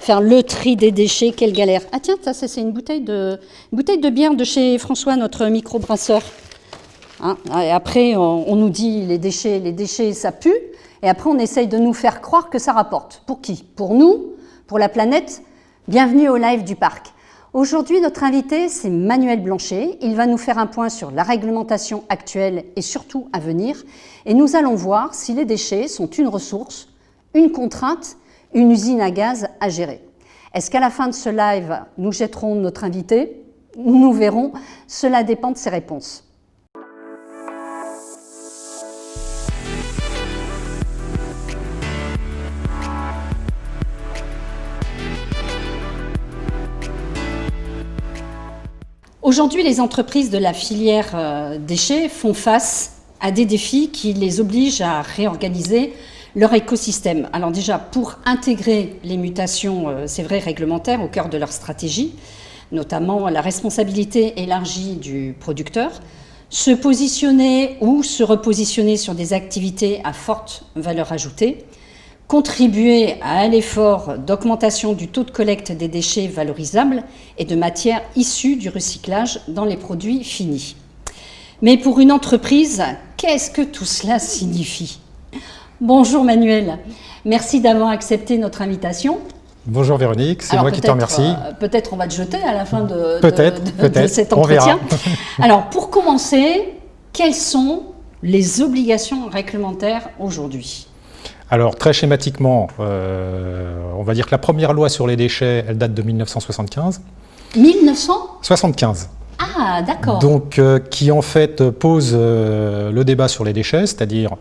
faire le tri des déchets, quelle galère. Ah tiens, ça c'est une bouteille de bière de chez François, notre microbrasseur. Hein, et après, on nous dit les déchets, ça pue. Et après, on essaye de nous faire croire que ça rapporte. Pour qui? Pour nous? Pour la planète? Bienvenue au live du parc. Aujourd'hui, notre invité, c'est Manuel Blanchet. Il va nous faire un point sur la réglementation actuelle et surtout à venir. Et nous allons voir si les déchets sont une ressource, une contrainte, une usine à gaz à gérer. Est-ce qu'à la fin de ce live, nous jetterons notre invité? Nous verrons. Cela dépend de ses réponses. Aujourd'hui, les entreprises de la filière déchets font face à des défis qui les obligent à réorganiser leur écosystème. Alors déjà, pour intégrer les mutations, c'est vrai, réglementaires au cœur de leur stratégie, notamment la responsabilité élargie du producteur, se positionner ou se repositionner sur des activités à forte valeur ajoutée, contribuer à l'effort d'augmentation du taux de collecte des déchets valorisables et de matières issues du recyclage dans les produits finis. Mais pour une entreprise, qu'est-ce que tout cela signifie? Bonjour Manuel, merci d'avoir accepté notre invitation. Bonjour Véronique, c'est moi qui te remercie. Peut-être on va te jeter à la fin de cet entretien. On verra. Alors pour commencer, quelles sont les obligations réglementaires aujourd'hui? Alors très schématiquement, on va dire que la première loi sur les déchets, elle date de 1975. 1975 ? Ah, d'accord. Donc qui en fait pose le débat sur les déchets, c'est-à-dire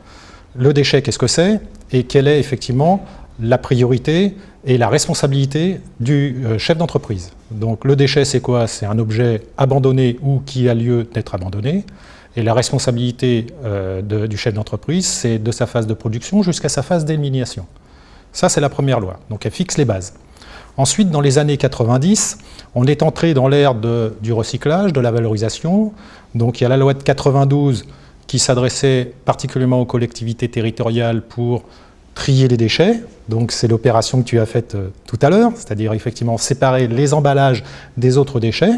le déchet, qu'est-ce que c'est et quelle est effectivement la priorité et la responsabilité du chef d'entreprise. Donc le déchet, c'est quoi? C'est un objet abandonné ou qui a lieu d'être abandonné. Et la responsabilité du chef d'entreprise, c'est de sa phase de production jusqu'à sa phase d'élimination. Ça, c'est la première loi. Donc elle fixe les bases. Ensuite, dans les années 90, on est entré dans l'ère du recyclage, de la valorisation. Donc il y a la loi de 92 qui s'adressait particulièrement aux collectivités territoriales pour trier les déchets. Donc c'est l'opération que tu as faite tout à l'heure, c'est-à-dire effectivement séparer les emballages des autres déchets.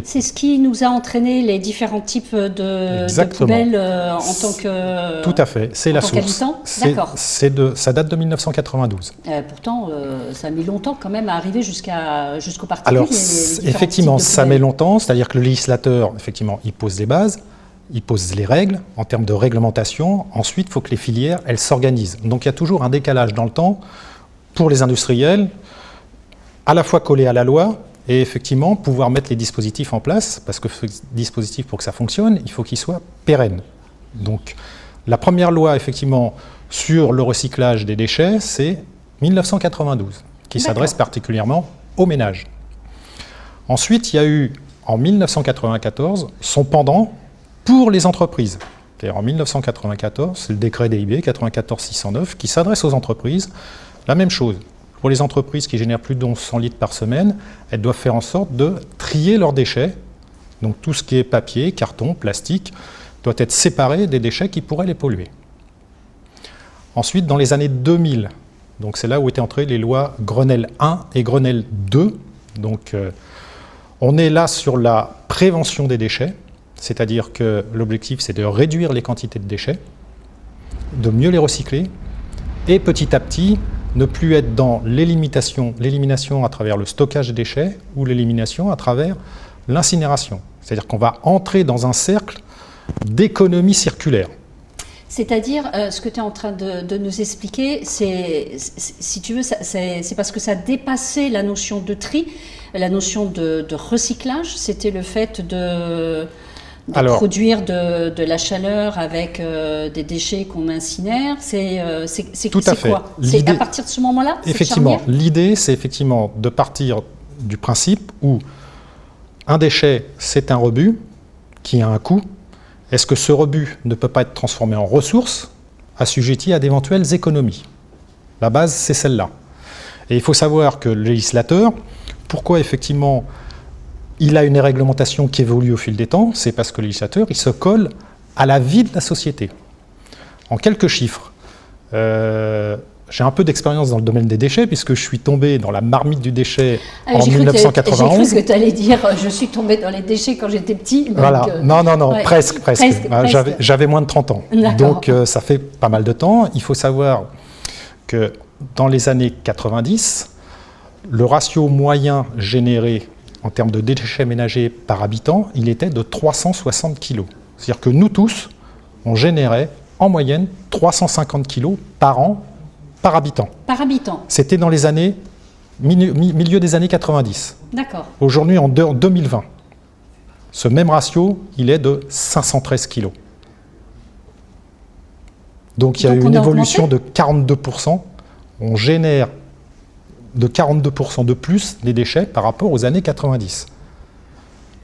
C'est ce qui nous a entraîné les différents types de poubelles en tant que... Tout à fait, c'est la source. D'accord. Ça date de 1992. Pourtant, ça a mis longtemps quand même à arriver jusqu'au particulier. Alors effectivement, ça met longtemps, c'est-à-dire que le législateur, effectivement, il pose les bases, il pose les règles en termes de réglementation. Ensuite, il faut que les filières, elles s'organisent. Donc il y a toujours un décalage dans le temps pour les industriels, à la fois collés à la loi et effectivement pouvoir mettre les dispositifs en place, parce que ce dispositif, pour que ça fonctionne, il faut qu'il soit pérenne. Donc la première loi, effectivement, sur le recyclage des déchets, c'est 1992, qui s'adresse particulièrement aux ménages. Ensuite, il y a eu, en 1994, son pendant pour les entreprises. En 1994, c'est le décret DIB 94-609 qui s'adresse aux entreprises. La même chose. Pour les entreprises qui génèrent plus de 1100 litres par semaine, elles doivent faire en sorte de trier leurs déchets. Donc tout ce qui est papier, carton, plastique, doit être séparé des déchets qui pourraient les polluer. Ensuite, dans les années 2000, donc c'est là où étaient entrées les lois Grenelle 1 et Grenelle 2. Donc on est là sur la prévention des déchets. C'est-à-dire que l'objectif, c'est de réduire les quantités de déchets, de mieux les recycler, et petit à petit, ne plus être dans l'élimination à travers le stockage des déchets ou l'élimination à travers l'incinération. C'est-à-dire qu'on va entrer dans un cercle d'économie circulaire. C'est-à-dire, ce que tu es en train de nous expliquer, si tu veux, c'est parce que ça dépassait la notion de tri, la notion de recyclage, c'était le fait de produire de la chaleur avec des déchets qu'on incinère, c'est quoi? C'est à partir de ce moment-là? Effectivement, l'idée, c'est effectivement de partir du principe où un déchet, c'est un rebut qui a un coût. Est-ce que ce rebut ne peut pas être transformé en ressource assujetti à d'éventuelles économies? La base, c'est celle-là. Et il faut savoir que le législateur, pourquoi effectivement il a une réglementation qui évolue au fil des temps, c'est parce que le législateur, il se colle à la vie de la société. En quelques chiffres, j'ai un peu d'expérience dans le domaine des déchets, puisque je suis tombé dans la marmite du déchet en J'ai 1991. cru que tu allais dire je suis tombé dans les déchets quand j'étais petit. Donc, voilà, non, ouais. presque. J'avais moins de 30 ans. Donc ça fait pas mal de temps. Il faut savoir que dans les années 90, le ratio moyen généré en termes de déchets ménagers par habitant, il était de 360 kg. C'est-à-dire que nous tous, on générait en moyenne 350 kg par an par habitant. Par habitant. C'était dans les années, milieu des années 90. D'accord. Aujourd'hui, en 2020, ce même ratio, il est de 513 kg. Donc il y a eu une évolution de 42%. On génère de 42% de plus les déchets par rapport aux années 90.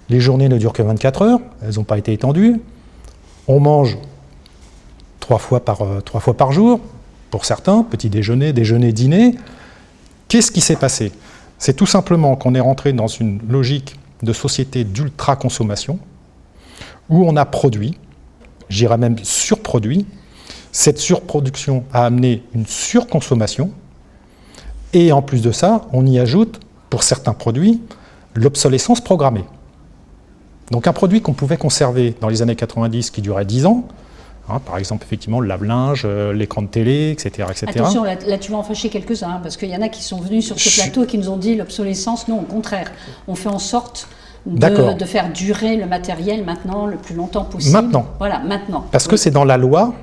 Les journées ne durent que 24 heures, elles n'ont pas été étendues. On mange 3 fois par jour, pour certains, petit déjeuner, déjeuner, dîner. Qu'est-ce qui s'est passé? C'est tout simplement qu'on est rentré dans une logique de société d'ultra-consommation, où on a produit, j'irais même surproduit. Cette surproduction a amené une surconsommation, et en plus de ça, on y ajoute, pour certains produits, l'obsolescence programmée. Donc un produit qu'on pouvait conserver dans les années 90 qui durait 10 ans, par exemple, effectivement, le lave-linge, l'écran de télé, etc. Attention, là tu vas en fâcher quelques-uns, parce qu'il y en a qui sont venus sur ce plateau et qui nous ont dit l'obsolescence. Non, au contraire. On fait en sorte de faire durer le matériel maintenant le plus longtemps possible. Maintenant. Voilà, maintenant. Parce que c'est dans la loi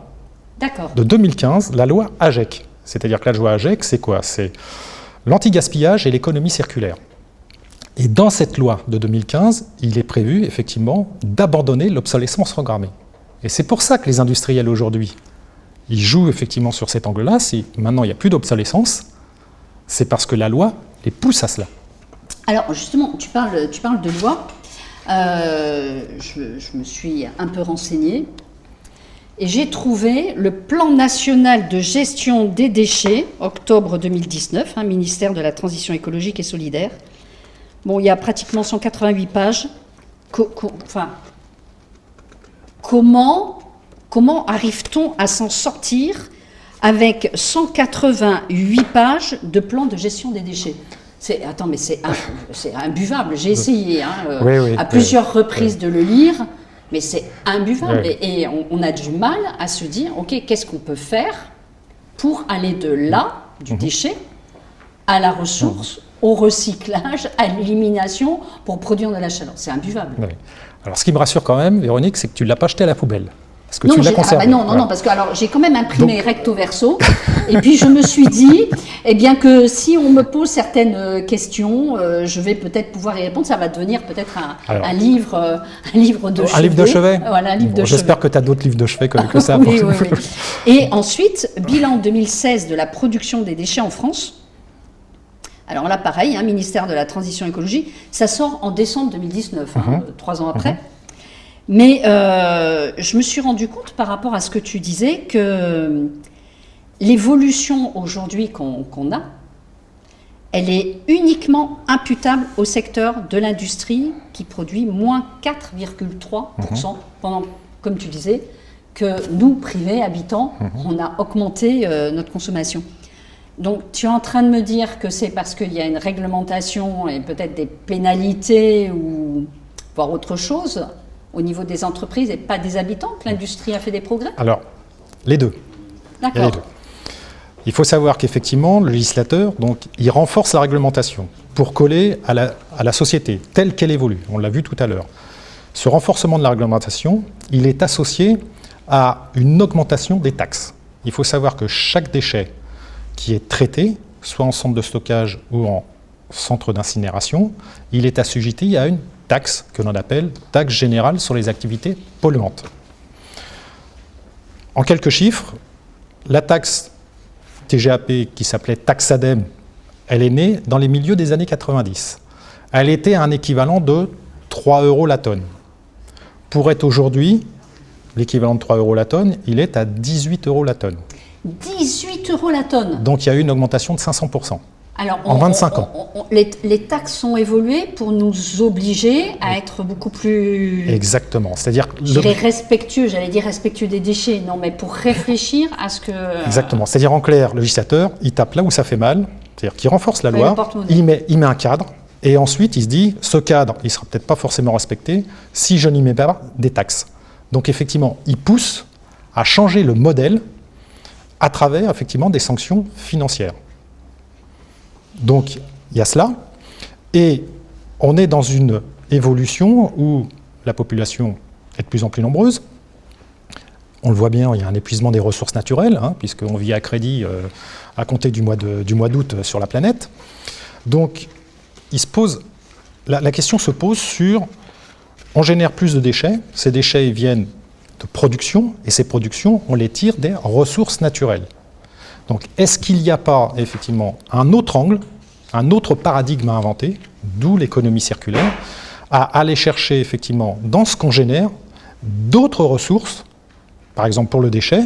de 2015, la loi AGEC. C'est-à-dire que la loi AGEC, c'est quoi? C'est l'anti-gaspillage et l'économie circulaire. Et dans cette loi de 2015, il est prévu, effectivement, d'abandonner l'obsolescence programmée. Et c'est pour ça que les industriels aujourd'hui, ils jouent effectivement sur cet angle-là. Si maintenant il n'y a plus d'obsolescence, c'est parce que la loi les pousse à cela. Alors justement, tu parles de loi. Je me suis un peu renseignée et j'ai trouvé le plan national de gestion des déchets, octobre 2019, ministère de la Transition écologique et solidaire. Bon, il y a pratiquement 188 pages. Comment arrive-t-on à s'en sortir avec 188 pages de plan de gestion des déchets? C'est imbuvable. J'ai essayé à plusieurs reprises de le lire, mais c'est imbuvable. Oui. Et on a du mal à se dire, OK, qu'est-ce qu'on peut faire pour aller de là, du déchet, à la ressource, au recyclage, à l'élimination, pour produire de la chaleur? C'est imbuvable. Oui. Alors, ce qui me rassure quand même, Véronique, c'est que tu ne l'as pas jeté à la poubelle. Parce que tu l'as conservé. Non, parce que j'ai quand même imprimé recto verso. Et puis, je me suis dit, que si on me pose certaines questions, je vais peut-être pouvoir y répondre. Ça va devenir peut-être un livre de chevet. Un livre de chevet. Voilà, un livre de chevet. J'espère que tu as d'autres livres de chevet que ça. Oui. Et ensuite, bilan 2016 de la production des déchets en France. Alors là, pareil, ministère de la Transition écologique, ça sort en décembre 2019, 3 ans après. Mais je me suis rendu compte par rapport à ce que tu disais que l'évolution aujourd'hui qu'on a, elle est uniquement imputable au secteur de l'industrie qui produit moins 4,3% pendant, comme tu disais, que nous, privés, habitants, on a augmenté notre consommation. Donc, tu es en train de me dire que c'est parce qu'il y a une réglementation et peut-être des pénalités ou voire autre chose au niveau des entreprises et pas des habitants que l'industrie a fait des progrès? Alors, les deux. D'accord. Il faut savoir qu'effectivement, le législateur, il renforce la réglementation pour coller à la société telle qu'elle évolue. On l'a vu tout à l'heure. Ce renforcement de la réglementation, il est associé à une augmentation des taxes. Il faut savoir que chaque déchet qui est traité, soit en centre de stockage ou en centre d'incinération, il est assujetti à une taxe que l'on appelle taxe générale sur les activités polluantes. En quelques chiffres, la taxe TGAP qui s'appelait taxe ADEME, elle est née dans les milieux des années 90. Elle était à un équivalent de 3 € la tonne. Pour être aujourd'hui, l'équivalent de 3 € la tonne, il est à 18 € la tonne. 18 € la tonne. Donc il y a eu une augmentation de 500%. Alors, en 25 ans. Les taxes ont évolué pour nous obliger à être beaucoup plus... Exactement. C'est-à-dire respectueux, j'allais dire respectueux des déchets, non, mais pour réfléchir à ce que... Exactement. C'est-à-dire, en clair, le législateur, il tape là où ça fait mal, c'est-à-dire qu'il renforce la loi, il met un cadre, et ensuite il se dit, ce cadre, il ne sera peut-être pas forcément respecté si je n'y mets pas des taxes. Donc effectivement, il pousse à changer le modèle à travers effectivement des sanctions financières. Donc il y a cela, et on est dans une évolution où la population est de plus en plus nombreuse. On le voit bien, il y a un épuisement des ressources naturelles, puisqu'on vit à crédit à compter du mois d'août sur la planète. Donc la question se pose sur, on génère plus de déchets, ces déchets viennent de production, et ces productions, on les tire des ressources naturelles. Donc, est-ce qu'il n'y a pas, effectivement, un autre angle, un autre paradigme à inventer, d'où l'économie circulaire, à aller chercher, effectivement, dans ce qu'on génère, d'autres ressources, par exemple pour le déchet,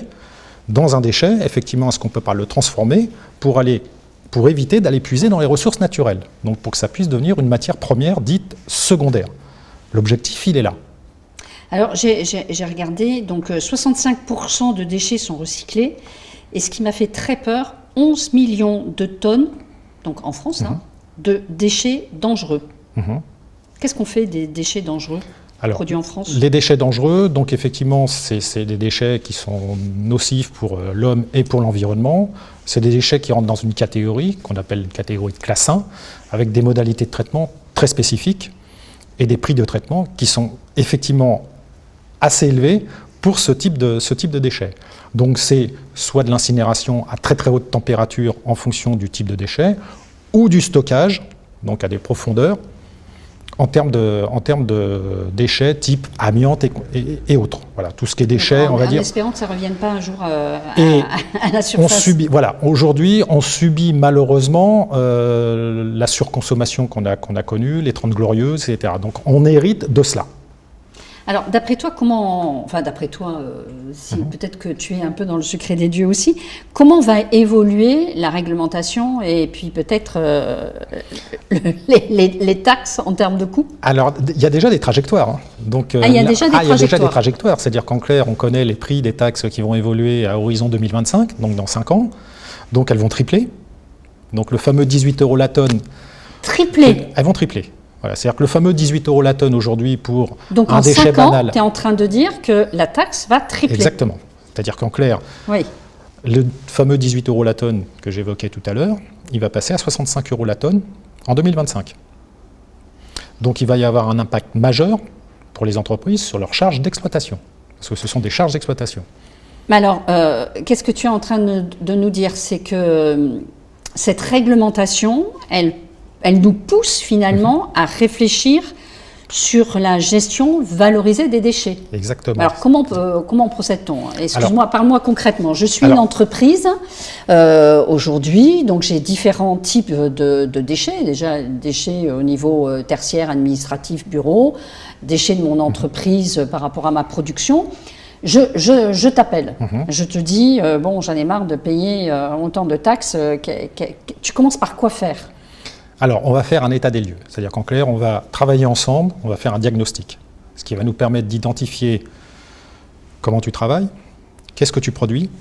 dans un déchet, effectivement, est-ce qu'on ne peut pas le transformer pour éviter d'aller puiser dans les ressources naturelles, donc pour que ça puisse devenir une matière première dite secondaire. L'objectif, il est là. Alors, j'ai regardé, donc 65% de déchets sont recyclés. Et ce qui m'a fait très peur, 11 millions de tonnes, donc en France, de déchets dangereux. Qu'est-ce qu'on fait des déchets dangereux produits en France? Les déchets dangereux, donc effectivement, c'est des déchets qui sont nocifs pour l'homme et pour l'environnement. C'est des déchets qui rentrent dans une catégorie qu'on appelle une catégorie de classe 1, avec des modalités de traitement très spécifiques et des prix de traitement qui sont effectivement assez élevés pour ce type de déchets. Donc c'est soit de l'incinération à très très haute température en fonction du type de déchet, ou du stockage, donc à des profondeurs, en termes de déchets type amiante et autres. Voilà, tout ce qui est déchets, on va dire. En espérant que ça ne revienne pas un jour à la surface. Aujourd'hui, on subit malheureusement la surconsommation qu'on a connue, les 30 glorieuses, etc. Donc on hérite de cela. Alors, d'après toi, peut-être que tu es un peu dans le secret des dieux aussi, comment va évoluer la réglementation et puis peut-être les taxes en termes de coûts? Alors, il y a déjà des trajectoires. Donc, il y a déjà des trajectoires. C'est-à-dire qu'en clair, on connaît les prix des taxes qui vont évoluer à horizon 2025, donc dans 5 ans. Donc, elles vont tripler. Donc, le fameux 18 € la tonne. Tripler? Elles vont tripler. Voilà, c'est-à-dire que le fameux 18 € la tonne aujourd'hui pour donc un déchet banal... Donc en 5 ans, tu es en train de dire que la taxe va tripler. Exactement. C'est-à-dire qu'en clair, le fameux 18 € la tonne que j'évoquais tout à l'heure, il va passer à 65 € la tonne en 2025. Donc il va y avoir un impact majeur pour les entreprises sur leurs charges d'exploitation, parce que ce sont des charges d'exploitation. Mais alors, qu'est-ce que tu es en train de nous dire? C'est que cette réglementation, elle nous pousse finalement à réfléchir sur la gestion valorisée des déchets. Exactement. Alors comment procède-t-on? Excuse-moi, parle-moi concrètement. Je suis une entreprise aujourd'hui, donc j'ai différents types de déchets. Déjà, déchets au niveau tertiaire, administratif, bureau, déchets de mon entreprise par rapport à ma production. Je t'appelle, je te dis, bon, j'en ai marre de payer autant de taxes. Tu commences par quoi faire? Alors, on va faire un état des lieux. C'est-à-dire qu'en clair, on va travailler ensemble, on va faire un diagnostic. Ce qui va nous permettre d'identifier comment tu travailles, qu'est-ce que tu produis,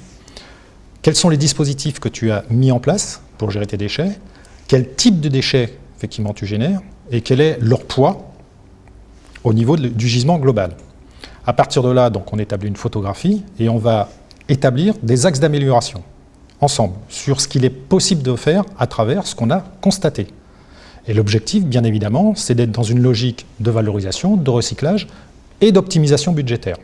quels sont les dispositifs que tu as mis en place pour gérer tes déchets, quel type de déchets, effectivement, tu génères, et quel est leur poids au niveau du gisement global. À partir de là, donc, on établit une photographie et on va établir des axes d'amélioration ensemble sur ce qu'il est possible de faire à travers ce qu'on a constaté. Et l'objectif, bien évidemment, c'est d'être dans une logique de valorisation, de recyclage et d'optimisation budgétaire.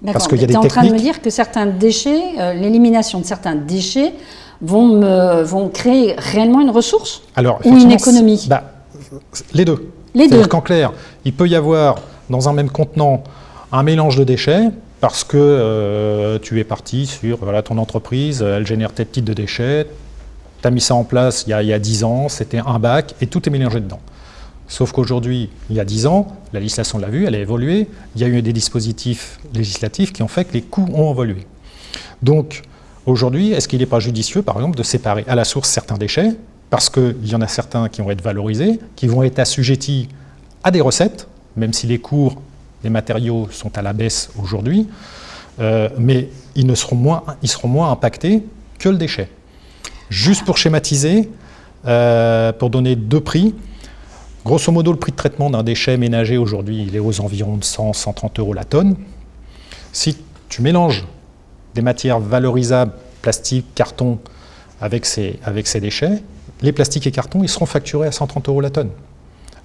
Parce qu'il y a des techniques... Tu es en train de me dire que certains déchets, l'élimination de certains déchets vont créer réellement une ressource ou une économie? Les deux. C'est-à-dire qu'en clair, il peut y avoir dans un même contenant un mélange de déchets parce que tu es parti sur ton entreprise, elle génère tel type de déchets, tu as mis ça en place il y a 10 ans, c'était un bac et tout est mélangé dedans. Sauf qu'aujourd'hui, il y a 10 ans, la législation l'a vu, elle a évolué, il y a eu des dispositifs législatifs qui ont fait que les coûts ont évolué. Donc aujourd'hui, est-ce qu'il n'est pas judicieux, par exemple, de séparer à la source certains déchets parce qu'il y en a certains qui vont être valorisés, qui vont être assujettis à des recettes, même si les cours des matériaux sont à la baisse aujourd'hui, mais ils seront moins impactés que le déchet. Juste pour schématiser, pour donner 2 prix, grosso modo, le prix de traitement d'un déchet ménager aujourd'hui, il est aux environs de 100-130 € la tonne. Si tu mélanges des matières valorisables, plastique, carton, avec ces déchets, les plastiques et cartons, ils seront facturés à 130 € la tonne.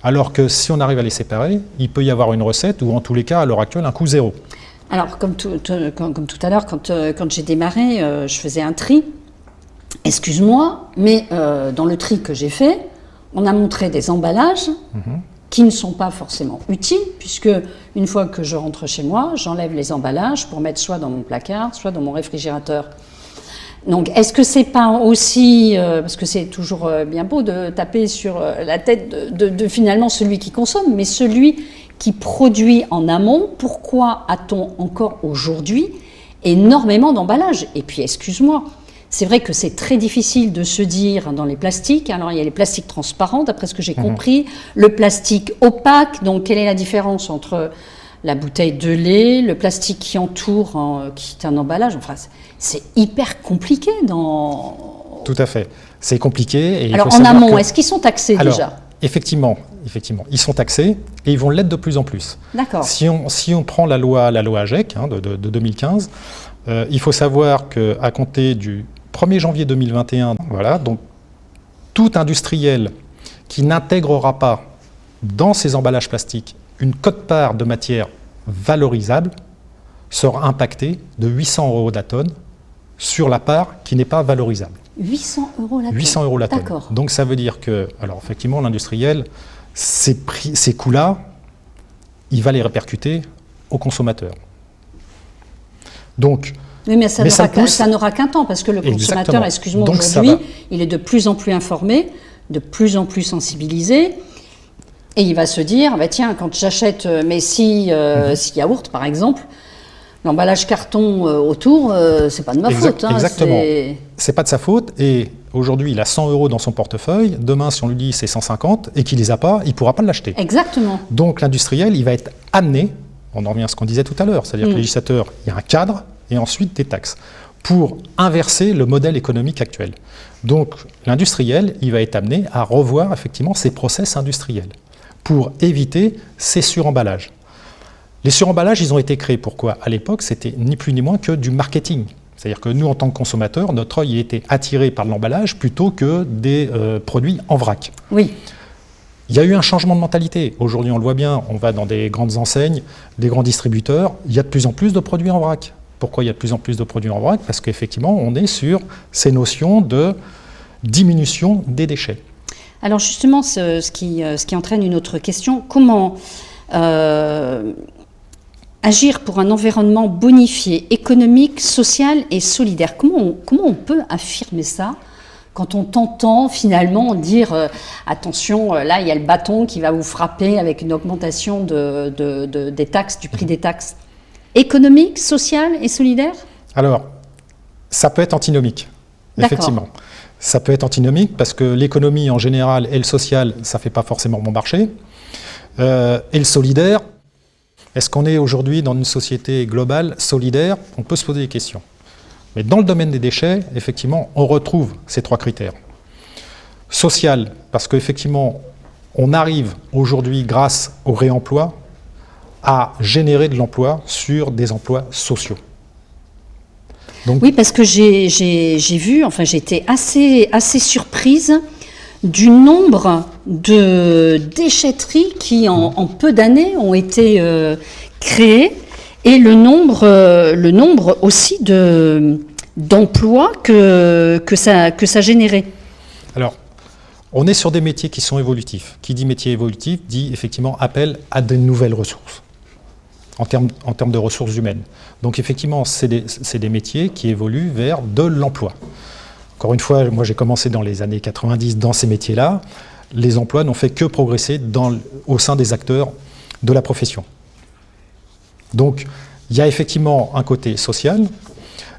Alors que si on arrive à les séparer, il peut y avoir une recette ou en tous les cas, à l'heure actuelle, un coût zéro. Alors, comme tout à l'heure, quand j'ai démarré, je faisais un tri. Excuse-moi, mais dans le tri que j'ai fait, on a montré des emballages qui ne sont pas forcément utiles, puisque une fois que je rentre chez moi, j'enlève les emballages pour mettre soit dans mon placard, soit dans mon réfrigérateur. Donc, est-ce que c'est pas aussi, parce que c'est toujours bien beau de taper sur la tête de finalement celui qui consomme, mais celui qui produit en amont, pourquoi a-t-on encore aujourd'hui énormément d'emballages? Et puis, excuse-moi, c'est vrai que c'est très difficile de se dire dans les plastiques. Alors, il y a les plastiques transparents, d'après ce que j'ai compris, le plastique opaque. Donc, quelle est la différence entre la bouteille de lait, le plastique qui entoure, qui est un emballage? Enfin, c'est hyper compliqué dans... Tout à fait. C'est compliqué. Et alors, en amont, est-ce qu'ils sont taxés déjà? Effectivement, ils sont taxés et ils vont l'être de plus en plus. D'accord. Si on prend la loi AGEC de 2015, il faut savoir qu'à compter du 1er janvier 2021, voilà, donc tout industriel qui n'intégrera pas dans ses emballages plastiques une quote-part de matière valorisable sera impacté de 800 € la tonne sur la part qui n'est pas valorisable. 800 € la tonne. 800 € la tonne. D'accord. Donc ça veut dire que, alors effectivement, l'industriel, ces coûts-là, il va les répercuter aux consommateurs. Donc, oui, mais ça n'aura qu'un temps, parce que le consommateur, excuse-moi, aujourd'hui, il est de plus en plus informé, de plus en plus sensibilisé, et il va se dire, bah, tiens, quand j'achète mes 6 yaourts, par exemple, l'emballage carton autour, c'est pas de ma faute. Exactement. C'est pas de sa faute, et aujourd'hui, il a 100 € dans son portefeuille, demain, si on lui dit c'est 150, et qu'il les a pas, il pourra pas l'acheter. Exactement. Donc l'industriel, il va être amené, on en revient à ce qu'on disait tout à l'heure, c'est-à-dire que le législateur, il y a un cadre, et ensuite des taxes, pour inverser le modèle économique actuel. Donc l'industriel, il va être amené à revoir effectivement ses process industriels, pour éviter ces suremballages. Les suremballages, ils ont été créés pourquoi? À l'époque, c'était ni plus ni moins que du marketing. C'est-à-dire que nous, en tant que consommateurs, notre œil était attiré par l'emballage plutôt que des produits en vrac. Oui. Il y a eu un changement de mentalité. Aujourd'hui, on le voit bien, on va dans des grandes enseignes, des grands distributeurs, il y a de plus en plus de produits en vrac. Pourquoi il y a de plus en plus de produits en vrac? Parce qu'effectivement, on est sur ces notions de diminution des déchets. Alors justement, ce qui entraîne une autre question, comment agir pour un environnement bonifié, économique, social et solidaire? Comment on peut affirmer ça quand on t'entend finalement dire attention, là il y a le bâton qui va vous frapper avec une augmentation des taxes, du prix des taxes? Économique, social et solidaire? Alors, ça peut être antinomique, effectivement. Ça peut être antinomique parce que l'économie en général et le social, ça ne fait pas forcément bon marché. Et le solidaire, est-ce qu'on est aujourd'hui dans une société globale, solidaire? On peut se poser des questions. Mais dans le domaine des déchets, effectivement, on retrouve ces 3 critères. Social, parce qu'effectivement, on arrive aujourd'hui, grâce au réemploi, à générer de l'emploi sur des emplois sociaux. Donc, oui, parce que j'ai vu, enfin j'ai été assez surprise du nombre de déchetteries qui en peu d'années ont été créées et le nombre aussi d'emplois que ça générait. Alors, on est sur des métiers qui sont évolutifs. Qui dit métier évolutif dit effectivement appel à de nouvelles ressources. En termes de ressources humaines. Donc effectivement, c'est des métiers qui évoluent vers de l'emploi. Encore une fois, moi j'ai commencé dans les années 90 dans ces métiers-là. Les emplois n'ont fait que progresser au sein des acteurs de la profession. Donc il y a effectivement un côté social,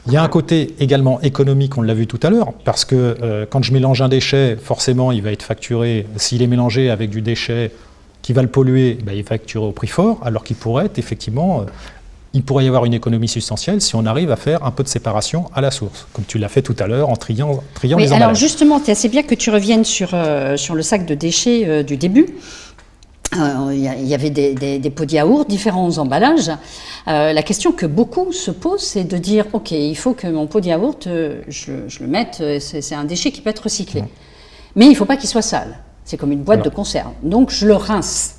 Il y a un côté également économique, on l'a vu tout à l'heure, parce que quand je mélange un déchet, forcément, il va être facturé. S'il est mélangé avec du déchet qui va le polluer, il est facturé au prix fort, alors qu'il pourrait être effectivement... il pourrait y avoir une économie substantielle si on arrive à faire un peu de séparation à la source, comme tu l'as fait tout à l'heure en triant les emballages. Alors justement, c'est assez bien que tu reviennes sur le sac de déchets du début. Il y avait des pots de yaourt, différents emballages. La question que beaucoup se posent, c'est de dire « Ok, il faut que mon pot de yaourt, je le mette, c'est un déchet qui peut être recyclé. Mais il ne faut pas qu'il soit sale. C'est comme une boîte de conserve. Donc je le rince.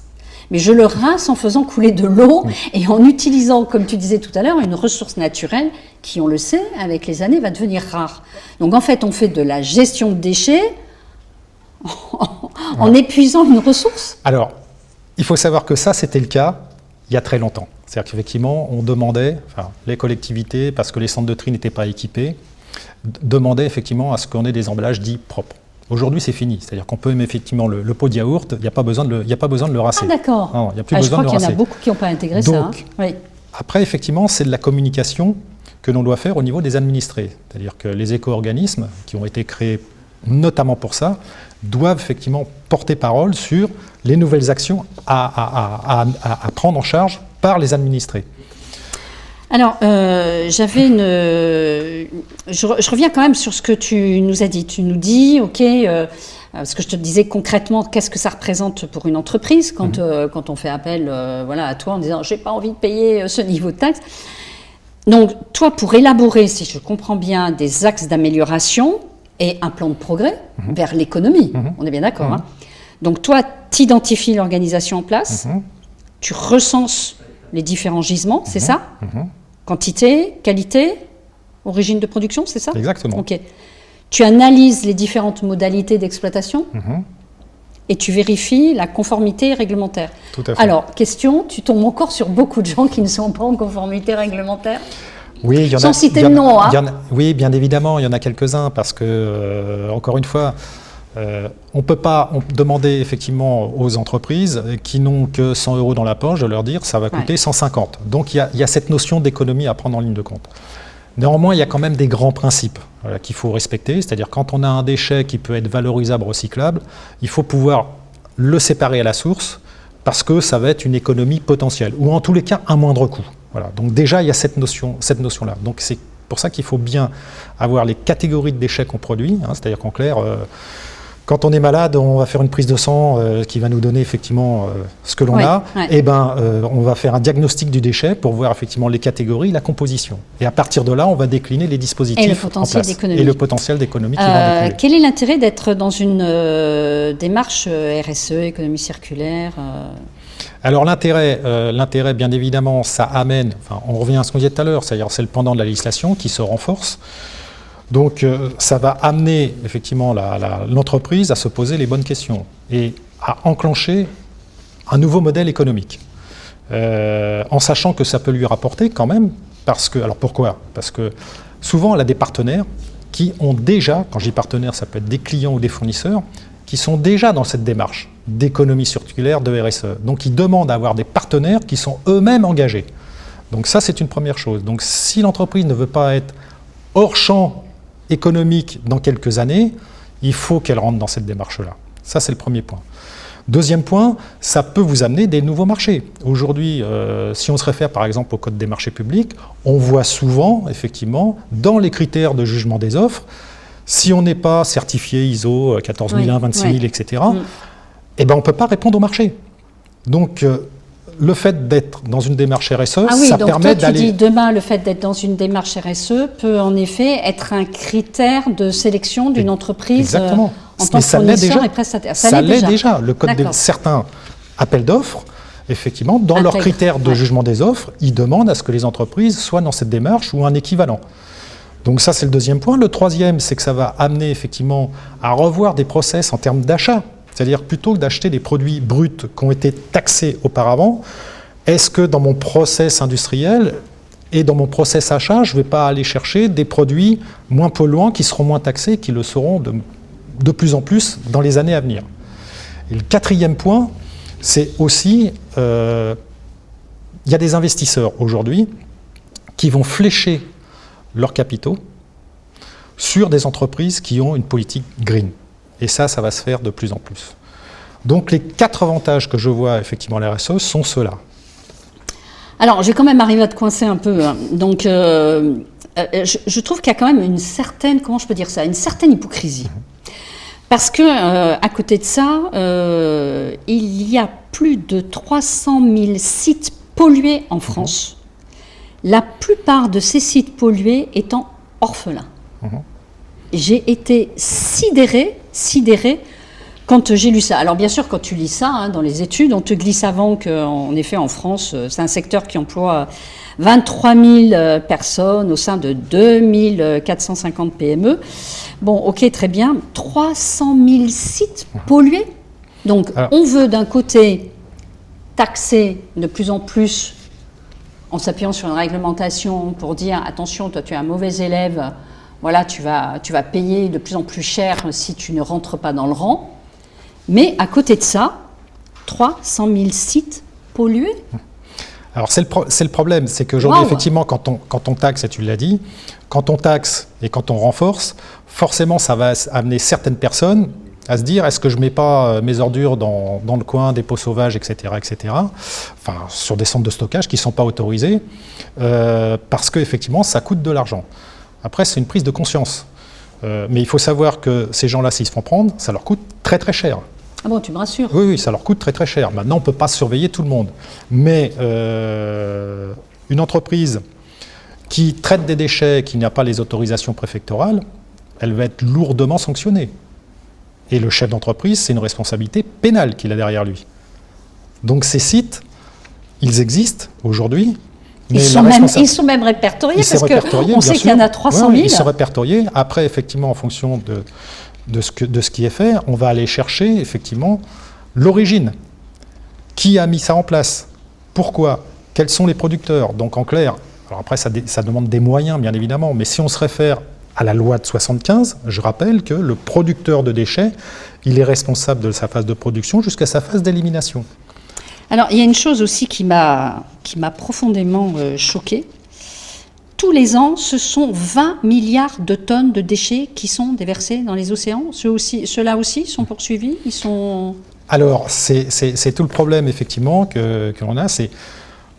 Mais je le rince en faisant couler de l'eau et en utilisant, comme tu disais tout à l'heure, une ressource naturelle qui, on le sait, avec les années, va devenir rare. Donc en fait, on fait de la gestion de déchets en épuisant une ressource. Alors, il faut savoir que ça, c'était le cas il y a très longtemps. C'est-à-dire qu'effectivement, on demandait, les collectivités, parce que les centres de tri n'étaient pas équipés, demandaient effectivement à ce qu'on ait des emballages dits propres. Aujourd'hui, c'est fini. C'est-à-dire qu'on peut même effectivement le pot de yaourt, il n'y a pas besoin de le rincer. Ah d'accord. Non, il n'y a plus besoin de le rincer. Je crois qu'il y en a beaucoup qui n'ont pas intégré Donc, ça. Oui. Après, effectivement, c'est de la communication que l'on doit faire au niveau des administrés. C'est-à-dire que les éco-organismes, qui ont été créés notamment pour ça, doivent effectivement porter parole sur les nouvelles actions à prendre en charge par les administrés. Alors, je reviens quand même sur ce que tu nous as dit. Tu nous dis, OK, parce que je te disais concrètement, qu'est-ce que ça représente pour une entreprise quand on fait appel à toi en disant, j'ai pas envie de payer ce niveau de taxe. Donc, toi, pour élaborer, si je comprends bien, des axes d'amélioration et un plan de progrès vers l'économie, on est bien d'accord. Hein. Donc, toi, tu identifies l'organisation en place, tu recenses les différents gisements, c'est ça? Quantité, qualité, origine de production, c'est ça? Exactement. Ok. Tu analyses les différentes modalités d'exploitation et tu vérifies la conformité réglementaire. Tout à fait. Alors, question, tu tombes encore sur beaucoup de gens qui ne sont pas en conformité réglementaire? Oui, il y en a. Sans citer le nom, hein? Oui, bien évidemment, il y en a quelques-uns parce que, encore une fois, on ne peut pas demander effectivement aux entreprises qui n'ont que 100 € dans la poche de leur dire ça va coûter 150. Donc il y a cette notion d'économie à prendre en ligne de compte. Néanmoins, il y a quand même des grands principes qu'il faut respecter, c'est-à-dire quand on a un déchet qui peut être valorisable, recyclable, il faut pouvoir le séparer à la source parce que ça va être une économie potentielle ou en tous les cas un moindre coût. Voilà. Donc déjà, il y a cette notion-là. Donc c'est pour ça qu'il faut bien avoir les catégories de déchets qu'on produit, c'est-à-dire qu'en clair, quand on est malade, on va faire une prise de sang qui va nous donner effectivement ce que l'on a. Et on va faire un diagnostic du déchet pour voir effectivement les catégories, la composition. Et à partir de là, on va décliner les dispositifs et le potentiel d'économie. Et le potentiel d'économie qui va en découler. Quel est l'intérêt d'être dans une démarche RSE, économie circulaire Alors l'intérêt, bien évidemment, ça amène, on revient à ce qu'on disait tout à l'heure, c'est-à-dire c'est le pendant de la législation qui se renforce. Donc ça va amener effectivement l'entreprise à se poser les bonnes questions et à enclencher un nouveau modèle économique. En sachant que ça peut lui rapporter quand même, alors pourquoi? Parce que souvent elle a des partenaires qui ont déjà, quand je dis partenaires, ça peut être des clients ou des fournisseurs, qui sont déjà dans cette démarche d'économie circulaire, de RSE. Donc ils demandent à avoir des partenaires qui sont eux-mêmes engagés. Donc ça c'est une première chose. Donc si l'entreprise ne veut pas être hors champ économique dans quelques années, il faut qu'elle rentre dans cette démarche-là. Ça, c'est le premier point. Deuxième point, ça peut vous amener des nouveaux marchés. Aujourd'hui, si on se réfère par exemple au Code des marchés publics, on voit souvent, effectivement, dans les critères de jugement des offres, si on n'est pas certifié ISO 14001, 26000, etc., on ne peut pas répondre au marché. Donc, le fait d'être dans une démarche RSE, ça permet d'aller... Tu dis demain, le fait d'être dans une démarche RSE peut en effet être un critère de sélection d'une entreprise en tant que fournisseur et prestataire. Ça l'est déjà. Le code de certains appels d'offres, effectivement, dans leurs critères de jugement des offres, ils demandent à ce que les entreprises soient dans cette démarche ou un équivalent. Donc ça, c'est le deuxième point. Le troisième, c'est que ça va amener effectivement à revoir des process en termes d'achat. C'est-à-dire plutôt que d'acheter des produits bruts qui ont été taxés auparavant, est-ce que dans mon process industriel et dans mon process achat, je ne vais pas aller chercher des produits moins polluants qui seront moins taxés et qui le seront de plus en plus dans les années à venir. Et le quatrième point, c'est aussi, il y a des investisseurs aujourd'hui qui vont flécher leurs capitaux sur des entreprises qui ont une politique green. Et ça va se faire de plus en plus. Donc les 4 avantages que je vois effectivement à la RSE sont ceux-là. Alors, j'ai quand même arrivé à te coincer un peu. Hein. Donc, je trouve qu'il y a quand même une certaine, comment je peux dire ça, une certaine hypocrisie. Parce que, à côté de ça, il y a plus de 300 000 sites pollués en France. La plupart de ces sites pollués étant orphelins. J'ai été sidérée quand j'ai lu ça. Alors bien sûr, quand tu lis ça, hein, dans les études, on te glisse avant qu'en effet, en France, c'est un secteur qui emploie 23 000 personnes au sein de 2 450 PME. Bon, ok, très bien. 300 000 sites pollués. Donc, on veut d'un côté taxer de plus en plus en s'appuyant sur une réglementation pour dire « Attention, toi tu es un mauvais élève, voilà, tu vas payer de plus en plus cher si tu ne rentres pas dans le rang. » Mais à côté de ça, 300 000 sites pollués. Alors c'est le problème, c'est qu'aujourd'hui, effectivement, quand on taxe, et tu l'as dit, quand on taxe et quand on renforce, forcément ça va amener certaines personnes à se dire, est-ce que je ne mets pas mes ordures dans le coin des pots sauvages, etc., enfin, sur des centres de stockage qui ne sont pas autorisés, parce qu'effectivement, ça coûte de l'argent. Après, c'est une prise de conscience. Mais il faut savoir que ces gens-là, s'ils se font prendre, ça leur coûte très très cher. Ah bon, tu me rassures. Oui, ça leur coûte très très cher. Maintenant, on ne peut pas surveiller tout le monde. Mais une entreprise qui traite des déchets, qui n'a pas les autorisations préfectorales, elle va être lourdement sanctionnée. Et le chef d'entreprise, c'est une responsabilité pénale qu'il a derrière lui. Donc ces sites, ils existent aujourd'hui. Ils sont même répertoriés, parce qu'on sait qu'il y en a 300 000. Ils sont répertoriés. Après, effectivement, en fonction de ce qui est fait, on va aller chercher, effectivement, l'origine. Qui a mis ça en place? Pourquoi? Quels sont les producteurs? Donc, en clair, alors après, ça demande des moyens, bien évidemment, mais si on se réfère à la loi de 75, je rappelle que le producteur de déchets, il est responsable de sa phase de production jusqu'à sa phase d'élimination. Alors, il y a une chose aussi qui m'a profondément choquée. Tous les ans, ce sont 20 milliards de tonnes de déchets qui sont déversés dans les océans. Ceux-là aussi sont poursuivis, ils sont... Alors, c'est tout le problème, effectivement, que l'on a.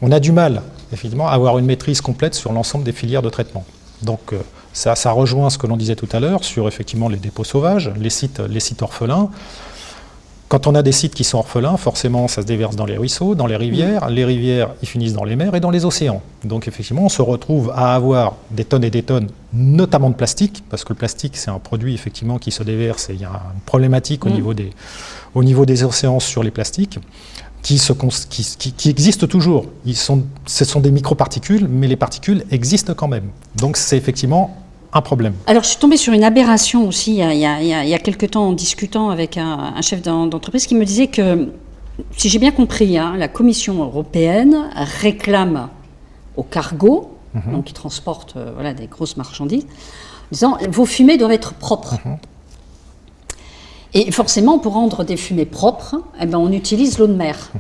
On a du mal, effectivement, à avoir une maîtrise complète sur l'ensemble des filières de traitement. Donc, ça rejoint ce que l'on disait tout à l'heure sur, effectivement, les dépôts sauvages, les sites orphelins. Quand on a des sites qui sont orphelins, forcément, ça se déverse dans les ruisseaux, dans les rivières. Les rivières, ils finissent dans les mers et dans les océans. Donc, effectivement, on se retrouve à avoir des tonnes et des tonnes, notamment de plastique, parce que le plastique, c'est un produit, effectivement, qui se déverse et il y a une problématique au niveau des océans sur les plastiques qui existent toujours. Ce sont des microparticules, mais les particules existent quand même. Donc, c'est effectivement un problème. Alors, je suis tombée sur une aberration aussi il y a quelque temps en discutant avec un chef d'entreprise qui me disait que, si j'ai bien compris, hein, la Commission européenne réclame aux cargos, donc qui transportent des grosses marchandises, en disant vos fumées doivent être propres. Et forcément, pour rendre des fumées propres, on utilise l'eau de mer.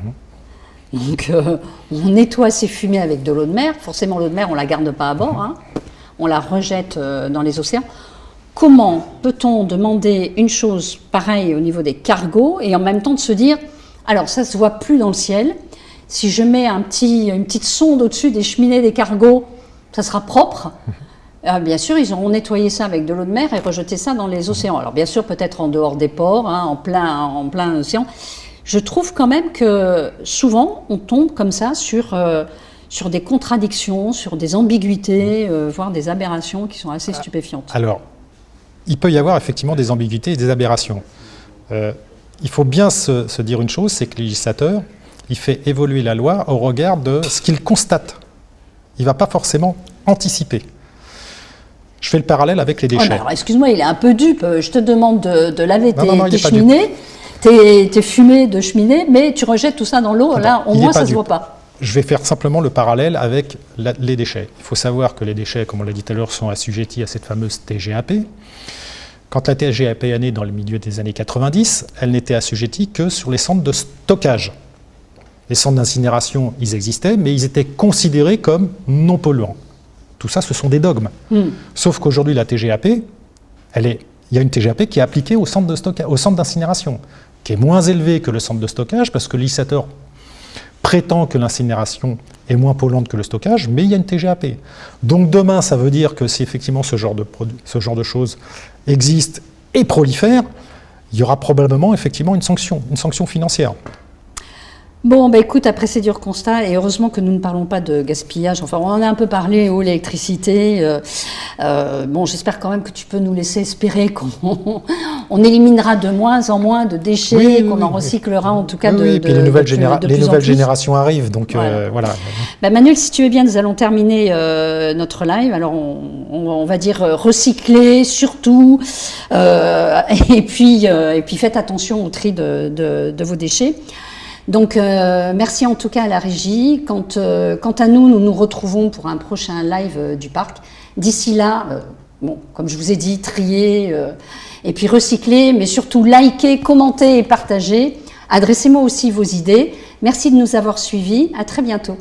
Donc, on nettoie ces fumées avec de l'eau de mer. Forcément, l'eau de mer, on ne la garde pas à bord. Hein. On la rejette dans les océans. Comment peut-on demander une chose pareille au niveau des cargos et en même temps de se dire, alors ça ne se voit plus dans le ciel, si je mets une petite sonde au-dessus des cheminées des cargos, ça sera propre. Bien sûr, ils auront nettoyé ça avec de l'eau de mer et rejeté ça dans les océans. Alors bien sûr, peut-être en dehors des ports, hein, en plein océan. Je trouve quand même que souvent, on tombe comme ça sur des contradictions, sur des ambiguïtés, voire des aberrations qui sont assez stupéfiantes. Alors, il peut y avoir effectivement des ambiguïtés et des aberrations. Il faut bien se dire une chose, c'est que le législateur, il fait évoluer la loi au regard de ce qu'il constate. Il ne va pas forcément anticiper. Je fais le parallèle avec les déchets. Alors, excuse-moi, il est un peu dupe. Je te demande de laver tes cheminées, tes fumées de cheminée, mais tu rejettes tout ça dans l'eau. Là, au moins, ça ne se voit pas. Je vais faire simplement le parallèle avec les déchets. Il faut savoir que les déchets, comme on l'a dit tout à l'heure, sont assujettis à cette fameuse TGAP. Quand la TGAP est née dans le milieu des années 90, elle n'était assujettie que sur les centres de stockage. Les centres d'incinération, ils existaient, mais ils étaient considérés comme non polluants. Tout ça, ce sont des dogmes. Sauf qu'aujourd'hui, la TGAP, il y a une TGAP qui est appliquée au centre d'incinération, qui est moins élevée que le centre de stockage, parce que le législateur prétend que l'incinération est moins polluante que le stockage, mais il y a une TGAP. Donc demain, ça veut dire que si effectivement ce genre de choses existe et prolifère, il y aura probablement effectivement une sanction financière. Bon, bah écoute, après ces durs constats, et heureusement que nous ne parlons pas de gaspillage, enfin on en a un peu parlé, l'électricité, bon j'espère quand même que tu peux nous laisser espérer qu'on éliminera de moins en moins de déchets, qu'on en recyclera en tout cas et puis les nouvelles générations arrivent, donc voilà. Bah Manuel, si tu veux bien, nous allons terminer notre live, alors on va dire recycler surtout, et puis faites attention au tri de vos déchets. Donc, merci en tout cas à la régie. Quant à nous, nous nous retrouvons pour un prochain live du parc. D'ici là, bon, comme je vous ai dit, trier et puis recycler, mais surtout liker, commenter et partager. Adressez-moi aussi vos idées. Merci de nous avoir suivis. À très bientôt.